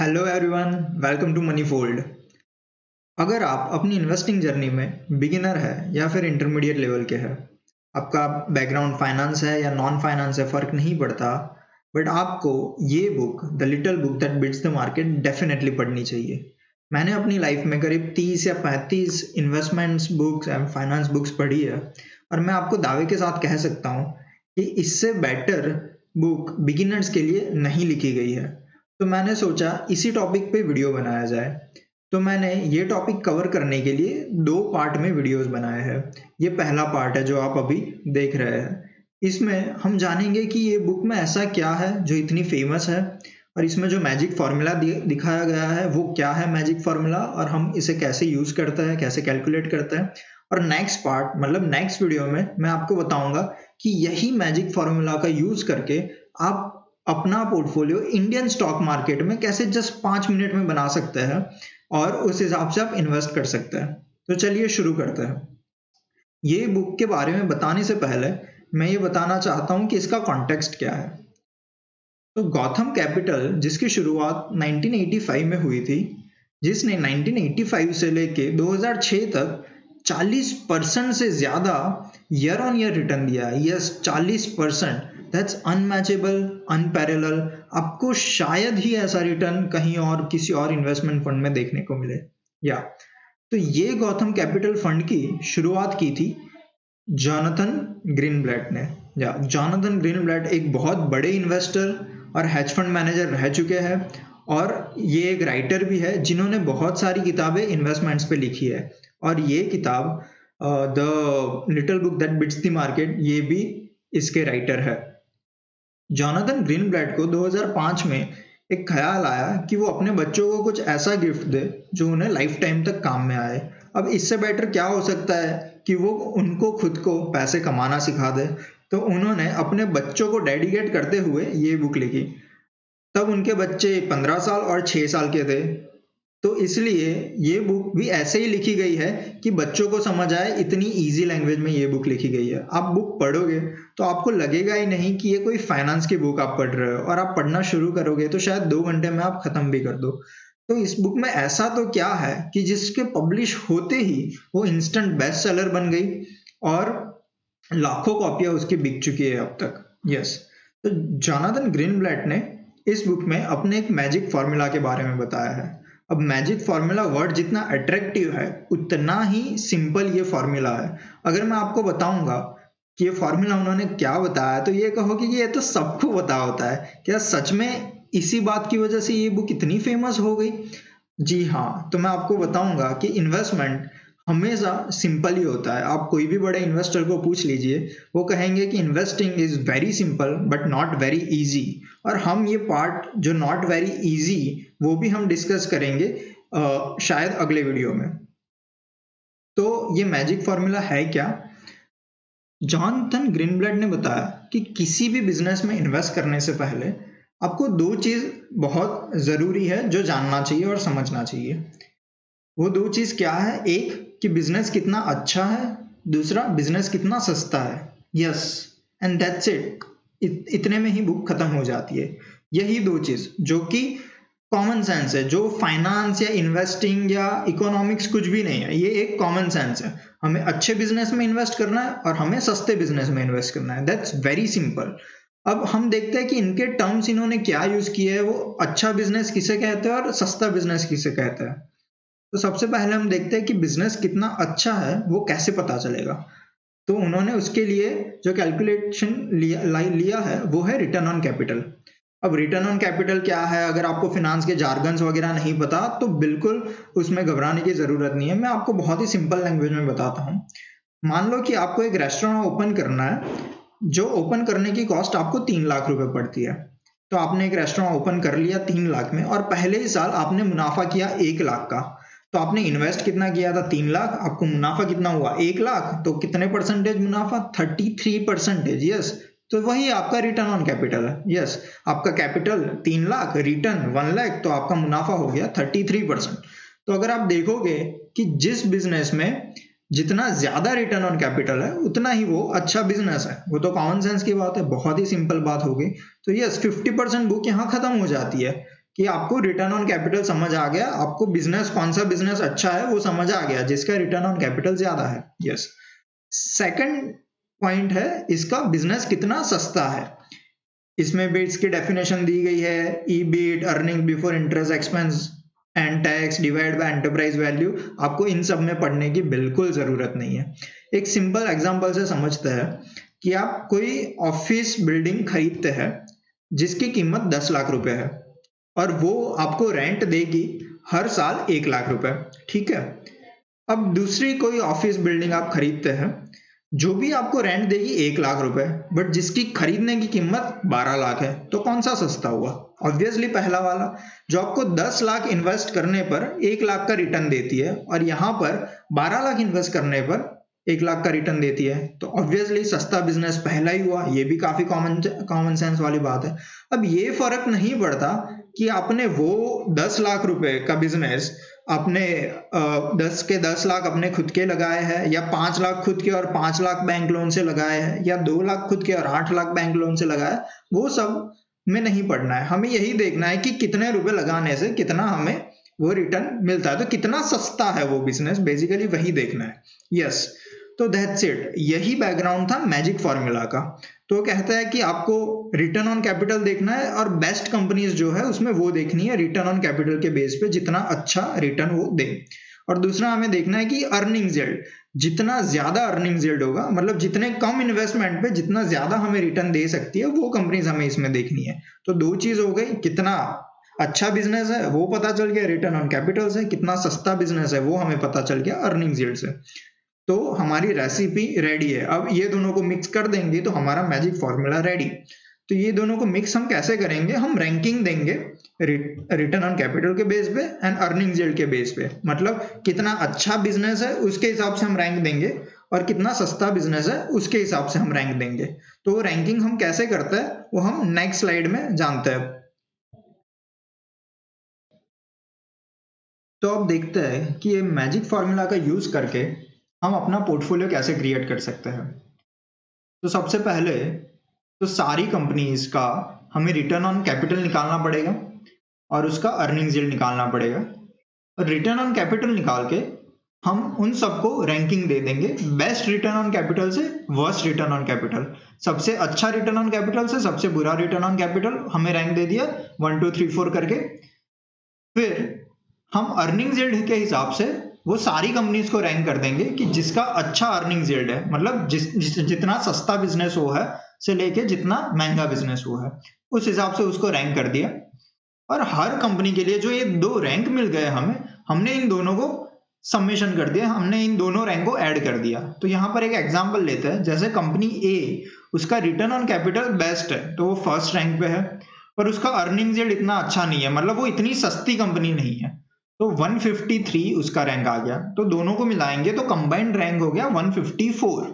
Hello everyone, welcome to money fold. अगर आप अपनी इन्वेस्टिंग जर्नी में बिगिनर है या फिर इंटरमीडिएट लेवल के हैं, आपका बैकग्राउंड फाइनेंस है या नॉन फाइनेंस है, फर्क नहीं पड़ता। बट आपको ये book the little book that bits the market definitely पढ़नी चाहिए। मैंने अपनी लाइफ में करीब 30 या 35 investments books and finance books पढ़ी है, और मैं आपको दावे के साथ कह सकता हूँ कि इससे बेटर बुक बिगिनर्स के लिए नहीं लिखी गई है। तो मैंने सोचा इसी टॉपिक पे वीडियो बनाया जाए। तो मैंने ये टॉपिक कवर करने के लिए 2 पार्ट में वीडियोस बनाए हैं। ये पहला पार्ट है जो आप अभी देख रहे हैं। इसमें हम जानेंगे कि ये बुक में ऐसा क्या है जो इतनी फेमस है, और इसमें जो मैजिक फार्मूला दिखाया गया है वो क्या है मैजिक फार्मूला, और हम इसे कैसे यूज करते हैं, कैसे कैलकुलेट करते हैं। और नेक्स्ट पार्ट मतलब नेक्स्ट वीडियो में मैं आपको बताऊंगा कि यही मैजिक फार्मूला का यूज करके आप अपना पोर्टफोलियो इंडियन स्टॉक मार्केट में कैसे जस्ट 5 मिनट में बना सकते हैं, और उस हिसाब से आप इन्वेस्ट कर सकते हैं। तो चलिए शुरू करते हैं। ये बुक के बारे में बताने से पहले मैं ये बताना चाहता हूँ कि इसका कॉन्टेक्स्ट क्या है। तो गौथम कैपिटल, जिसकी शुरुआत 1985 में हुई थी, जिसने 1985 से लेके 2006 तक 40% से ज्यादा ईयर ऑन ईयर रिटर्न दिया है। यस, 40%। That's unmatchable, unparalleled. आपको शायद ही ऐसा रिटर्न कहीं और किसी और इन्वेस्टमेंट फंड में देखने को मिले। या तो ये गौथम कैपिटल फंड की शुरुआत की थी जॉनथन ग्रीनब्लैट ने। या जॉनथन ग्रीनब्लैट एक बहुत बड़े इन्वेस्टर और हेज फंड मैनेजर रह चुके हैं, और ये एक राइटर भी है जिन्होंने बहुत सारी किताबें इन्वेस्टमेंट्स पे लिखी है। और ये किताब the little book that bits the market, ये भी इसके राइटर है। जॉनथन ग्रीनब्लैट को 2005 में एक ख्याल आया कि वो अपने बच्चों को कुछ ऐसा गिफ्ट दे जो उन्हें लाइफ टाइम तक काम में आए। अब इससे बेटर क्या हो सकता है कि वो उनको खुद को पैसे कमाना सिखा दे। तो उन्होंने अपने बच्चों को डेडिकेट करते हुए ये बुक लिखी। तब उनके बच्चे 15 साल और 6 साल के थे। तो इसलिए ये बुक भी ऐसे ही लिखी गई है कि बच्चों को समझ आए। इतनी इजी लैंग्वेज में ये बुक लिखी गई है। आप बुक पढ़ोगे तो आपको लगेगा ही नहीं कि ये कोई फाइनेंस की बुक आप पढ़ रहे हो, और आप पढ़ना शुरू करोगे तो शायद 2 घंटे में आप खत्म भी कर दो। तो इस बुक में ऐसा तो क्या है कि जिसके पब्लिश होते ही वो इंस्टेंट बेस्ट सेलर बन गई, और लाखों कॉपियां उसकी बिक चुकी है अब तक। यस, तो जॉनथन ग्रीनब्लैट ने इस बुक में अपने एक मैजिक फार्मूला के बारे में बताया है। अब मैजिक फार्मूला वर्ड जितना अट्रैक्टिव है उतना ही सिंपल ये फार्मूला है। अगर मैं आपको बताऊंगा कि ये फार्मूला उन्होंने क्या बताया तो ये कहोगे कि ये तो सबको पता होता है। क्या सच में इसी बात की वजह से ये बुक इतनी फेमस हो गई? जी हाँ, तो मैं आपको बताऊंगा कि इन्वेस्टमेंट हमेशा सिंपल ही होता है। आप कोई भी बड़े इन्वेस्टर को पूछ लीजिए, वो कहेंगे कि investing is very simple but not very easy. और हम ये पार्ट जो नॉट वेरी इजी, वो भी हम डिस्कस करेंगे शायद अगले वीडियो में। तो ये मैजिक फार्मूला है क्या? जॉनथन ग्रीनब्लैट ने बताया कि किसी भी बिजनेस में इन्वेस्ट करने से पहले आपको 2 चीज बहुत जरूरी है जो जानना चाहिए और समझना चाहिए। वो 2 चीज क्या है? एक कि बिजनेस कितना अच्छा है, दूसरा बिजनेस कितना सस्ता है। Yes, and that's it. इतने में ही बुक खत्म हो जाती है। यही 2 चीज जो कि कॉमन सेंस है, जो फाइनेंस या इन्वेस्टिंग या इकोनॉमिक्स कुछ भी नहीं है। ये एक कॉमन सेंस है। हमें अच्छे बिजनेस में इन्वेस्ट करना है और हमें सस्ते बिजनेस में इन्वेस्ट करना है। That's very simple. अब हम देखते हैं कि इनके टर्म्स इन्होंने क्या यूज किए हैं, वो अच्छा बिजनेस किसे कहते हैं और सस्ता बिजनेस किसे कहते हैं। तो सबसे पहले हम देखते हैं कि बिजनेस कितना अच्छा है वो कैसे पता चलेगा। तो उन्होंने उसके लिए जो कैलकुलेशन लिया है वो है रिटर्न ऑन कैपिटल। अब रिटर्न ऑन कैपिटल क्या है? अगर आपको फिनांस के जार्गन्स वगैरह नहीं पता तो बिल्कुल उसमें घबराने की जरूरत नहीं है। मैं आपको बहुत ही सिंपल लैंग्वेज में बताता हूँ। मान लो कि आपको एक रेस्टोरेंट ओपन करना है, जो ओपन करने की कॉस्ट आपको 3 लाख रुपए पड़ती है। तो आपने एक रेस्टोरेंट ओपन कर लिया 3 लाख में, और पहले ही साल आपने मुनाफा किया 1 लाख का। तो आपने इन्वेस्ट कितना किया था? 3 लाख। आपको मुनाफा कितना हुआ? 1 लाख। तो कितने परसेंटेज मुनाफा? 33%। यस, तो वही आपका रिटर्न ऑन कैपिटल है। यस, आपका कैपिटल 3 लाख, रिटर्न 1 लाख, तो आपका मुनाफा हो गया 33%। तो अगर आप देखोगे कि जिस बिजनेस में जितना ज्यादा रिटर्न ऑन कैपिटल है उतना ही वो अच्छा बिजनेस है। वो तो कॉमन सेंस की बात है, बहुत ही सिंपल बात हो गई। तो यस, 50% बुक यहाँ खत्म हो जाती है। कि आपको रिटर्न ऑन कैपिटल समझ आ गया, आपको बिजनेस कौन सा बिजनेस अच्छा है वो समझ आ गया जिसका रिटर्न ऑन कैपिटल ज्यादा है। यस। सेकंड पॉइंट है इसका बिजनेस कितना सस्ता है। इसमें बिट्स की डेफिनेशन दी गई है, EBIT, earning before interest expense and tax divide by enterprise value. आपको इन सब में पढ़ने की बिल्कुल जरूरत नहीं है। एक सिंपल एग्जांपल से समझते हैं कि आप कोई ऑफिस बिल्डिंग खरीदते हैं जिसकी कीमत 10 लाख रुपए है और वो आपको रेंट देगी हर साल 1 लाख रुपए, ठीक है। अब दूसरी कोई ऑफिस बिल्डिंग आप खरीदते हैं जो भी आपको रेंट देगी 1 लाख रुपए, बट जिसकी खरीदने की कीमत 12 लाख है, तो कौन सा सस्ता हुआ? ऑब्वियसली पहला वाला, जो आपको 10 लाख इन्वेस्ट करने पर 1 लाख का रिटर्न देती है और यहाँ पर 12 लाख इन्वेस्ट करने पर 1 लाख का रिटर्न देती है, तो ऑब्वियसली सस्ता बिजनेस पहला ही हुआ। ये भी काफी कॉमन सेंस वाली बात है। अब ये फर्क नहीं पड़ता कि आपने वो 10 लाख रुपए का बिजनेस अपने 10 लाख अपने खुद के लगाए हैं, या 5 लाख खुद के और 5 लाख बैंक लोन से लगाए हैं, या 2 लाख खुद के और 8 लाख बैंक लोन से लगाए, वो सब में नहीं पड़ना है। हमें यही देखना है कि कितने रुपए लगाने से कितना हमें वो रिटर्न मिलता है, तो कितना सस्ता है वो बिजनेस, बेसिकली वही देखना है। यस, तो दैट्स इट। यही बैकग्राउंड था मैजिक फॉर्मूला का। तो कहता है कि आपको रिटर्न ऑन कैपिटल देखना है और बेस्ट कंपनीज जो है उसमें वो देखनी है रिटर्न ऑन कैपिटल के बेस पे जितना अच्छा रिटर्न वो दे। और दूसरा हमें देखना है कि अर्निंग्स यील्ड, जितना ज्यादा अर्निंग्स यील्ड होगा, मतलब जितने कम इन्वेस्टमेंट पे जितना ज्यादा हमें रिटर्न दे सकती है, वो कंपनीज हमें इसमें देखनी है। तो दो चीज हो गई, कितना अच्छा बिजनेस है वो पता चल गया रिटर्न ऑन कैपिटल से, कितना सस्ता बिजनेस है वो हमें पता चल गया अर्निंग्स यील्ड से। तो हमारी रेसिपी रेडी है। अब ये दोनों को मिक्स कर देंगे तो हमारा मैजिक फॉर्मूला रेडी। तो ये दोनों को मिक्स हम कैसे करेंगे? हम रैंकिंग देंगे रिटर्न ऑन कैपिटल के बेस पे एंड अर्निंग्स यील्ड के बेस पे, मतलब कितना अच्छा बिजनेस है उसके हिसाब से हम रैंक देंगे और कितना सस्ता बिजनेस है उसके हिसाब से हम रैंक देंगे। तो रैंकिंग हम कैसे करते हैं वो हम नेक्स्ट स्लाइड में जानते हैं। तो अब देखते हैं कि ये मैजिक फॉर्मूला का यूज करके हम अपना पोर्टफोलियो कैसे क्रिएट कर सकते हैं। तो सबसे पहले तो सारी कंपनीज का हमें रिटर्न ऑन कैपिटल निकालना पड़ेगा और उसका अर्निंग्स यील्ड निकालना पड़ेगा। और रिटर्न ऑन कैपिटल निकाल के हम उन सबको रैंकिंग दे देंगे, बेस्ट रिटर्न ऑन कैपिटल से वर्स्ट रिटर्न ऑन कैपिटल। सबसे अच्छा रिटर्न ऑन कैपिटल से सबसे बुरा रिटर्न ऑन कैपिटल हमें रैंक दे दिया 1 2 3 4 करके। फिर हम अर्निंग्स यील्ड के हिसाब से वो सारी कंपनीज को रैंक कर देंगे कि जिसका अच्छा अर्निंग्स यील्ड है, मतलब जितना सस्ता बिजनेस वो है से लेके जितना महंगा बिजनेस वो है, उस हिसाब से उसको रैंक कर दिया। और हर कंपनी के लिए जो ये दो रैंक मिल गए हमें, हमने इन दोनों को समेशन कर दिया, हमने इन दोनों रैंक को ऐड कर दिया। तो यहाँ पर एक एग्जांपल लेते हैं, जैसे कंपनी ए, उसका रिटर्न ऑन कैपिटल बेस्ट है तो वो फर्स्ट रैंक पे है, पर उसका अर्निंग्स यील्ड इतना अच्छा नहीं है, मतलब वो इतनी सस्ती कंपनी नहीं है, तो 153 उसका रैंक आ गया। तो दोनों को मिलाएंगे तो कंबाइंड रैंक हो गया 154।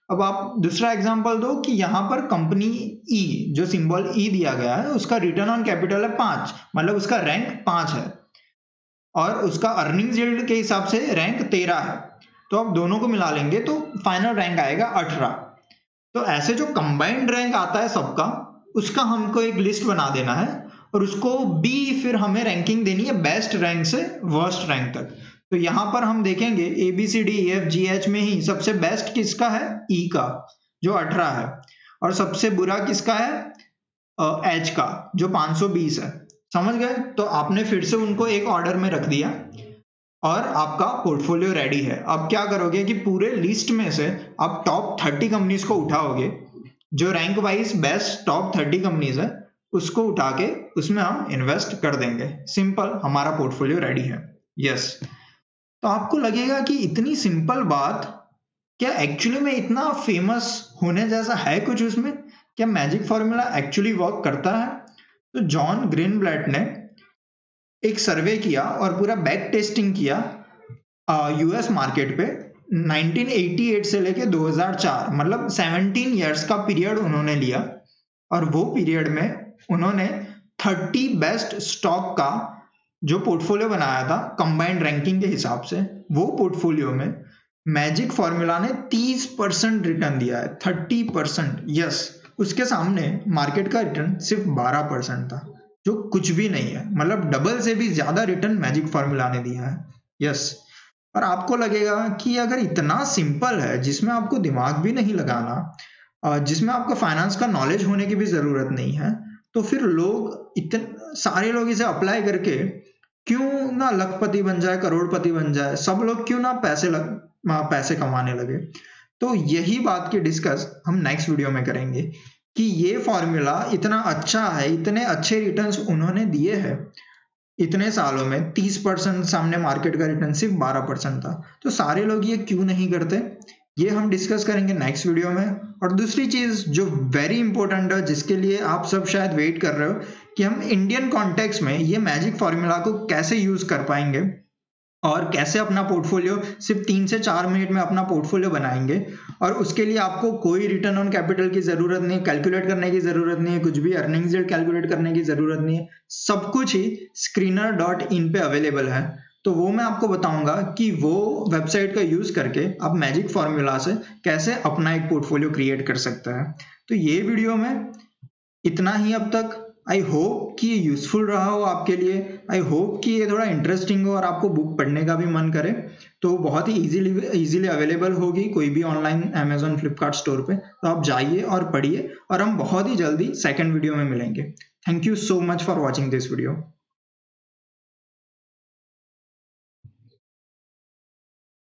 अब आप दूसरा एग्जांपल दो कि यहाँ पर कंपनी ई, जो सिंबल ई दिया गया है, उसका रिटर्न ऑन कैपिटल है 5, मतलब उसका रैंक 5 है और उसका अर्निंग्स यील्ड के हिसाब से रैंक 13 है। तो आप दोनों को मिला लेंगे तो फाइनल रैंक आएगा 18। तो ऐसे जो कंबाइंड रैंक आता है सबका, उसका हमको एक लिस्ट बना देना है और उसको बी फिर हमें रैंकिंग देनी है बेस्ट रैंक से वर्स्ट रैंक तक। तो यहां पर हम देखेंगे A B C D E F G H में ही सबसे बेस्ट किसका है? ई का, जो 18 है, और सबसे बुरा किसका है? एच का, जो 520 है। समझ गए? तो आपने फिर से उनको एक ऑर्डर में रख दिया और आपका पोर्टफोलियो रेडी है। अब क्या करोगे कि पूरे लिस्ट में से आप टॉप 30 कंपनीज को उठाओगे, जो rank wise best top 30 companies है उसको उठा के उसमें हम इन्वेस्ट कर देंगे। सिंपल, हमारा पोर्टफोलियो रेडी है। यस। तो आपको लगेगा कि इतनी सिंपल बात, क्या एक्चुअली में इतना फेमस होने जैसा है कुछ उसमें? क्या मैजिक फॉर्मूला एक्चुअली वर्क करता है? तो जॉन ग्रीनब्लैट ने एक सर्वे किया और पूरा बैक टेस्टिंग किया यूएस मार्केट पे 1988 से लेके 2004, मतलब 17 इयर्स का पीरियड उन्होंने लिया और वो पीरियड में उन्होंने 30 बेस्ट स्टॉक का जो पोर्टफोलियो बनाया था कंबाइंड रैंकिंग के हिसाब से, वो पोर्टफोलियो में मैजिक फॉर्मूला ने 30% रिटर्न दिया है। 30%। यस। उसके सामने मार्केट का रिटर्न सिर्फ 12% था। जो कुछ भी नहीं है, मतलब डबल से भी ज्यादा रिटर्न मैजिक फॉर्मूला ने दिया है। यस। और आपको लगेगा कि अगर इतना सिंपल है, जिसमें आपको दिमाग भी नहीं लगाना, जिसमें आपको फाइनेंस का नॉलेज होने की भी जरूरत नहीं है, तो फिर लोग इतने सारे लोग इसे अप्लाई करके क्यों ना लखपति बन जाए, करोड़पति बन जाए, सब लोग क्यों ना पैसे कमाने लगे। तो यही बात की डिस्कस हम नेक्स्ट वीडियो में करेंगे कि ये फॉर्मूला इतना अच्छा है, इतने अच्छे रिटर्न्स उन्होंने दिए हैं इतने सालों में। 30% सामने मार्केट का रिटर्न सिर्फ 12% था, तो सारे लोग ये क्यों नहीं करते, ये हम डिस्कस करेंगे नेक्स्ट वीडियो में। और दूसरी चीज जो वेरी इंपॉर्टेंट है, जिसके लिए आप सब शायद वेट कर रहे हो, कि हम इंडियन कॉन्टेक्स्ट में ये मैजिक फॉर्मूला को कैसे यूज कर पाएंगे और कैसे अपना पोर्टफोलियो सिर्फ 3 से 4 मिनट में अपना पोर्टफोलियो बनाएंगे। और उसके लिए आपको कोई रिटर्न ऑन कैपिटल की जरूरत नहीं, कैलकुलेट करने की जरूरत नहीं है, कुछ भी अर्निंग्स यील्ड कैलकुलेट करने की जरूरत नहीं है। सब कुछ ही screener.in पे अवेलेबल है। तो वो मैं आपको बताऊंगा कि वो वेबसाइट का यूज करके आप मैजिक फॉर्मूला से कैसे अपना एक पोर्टफोलियो क्रिएट कर सकते हैं। तो ये वीडियो में इतना ही अब तक। आई होप कि ये यूजफुल रहा हो आपके लिए। आई होप कि ये थोड़ा इंटरेस्टिंग हो और आपको बुक पढ़ने का भी मन करे। तो बहुत ही इजीली अवेलेबल होगी कोई भी ऑनलाइन अमेजोन फ्लिपकार्ट स्टोर पे, तो आप जाइए और पढ़िए। और हम बहुत ही जल्दी सेकंड वीडियो में मिलेंगे। Thank you so much for watching this video.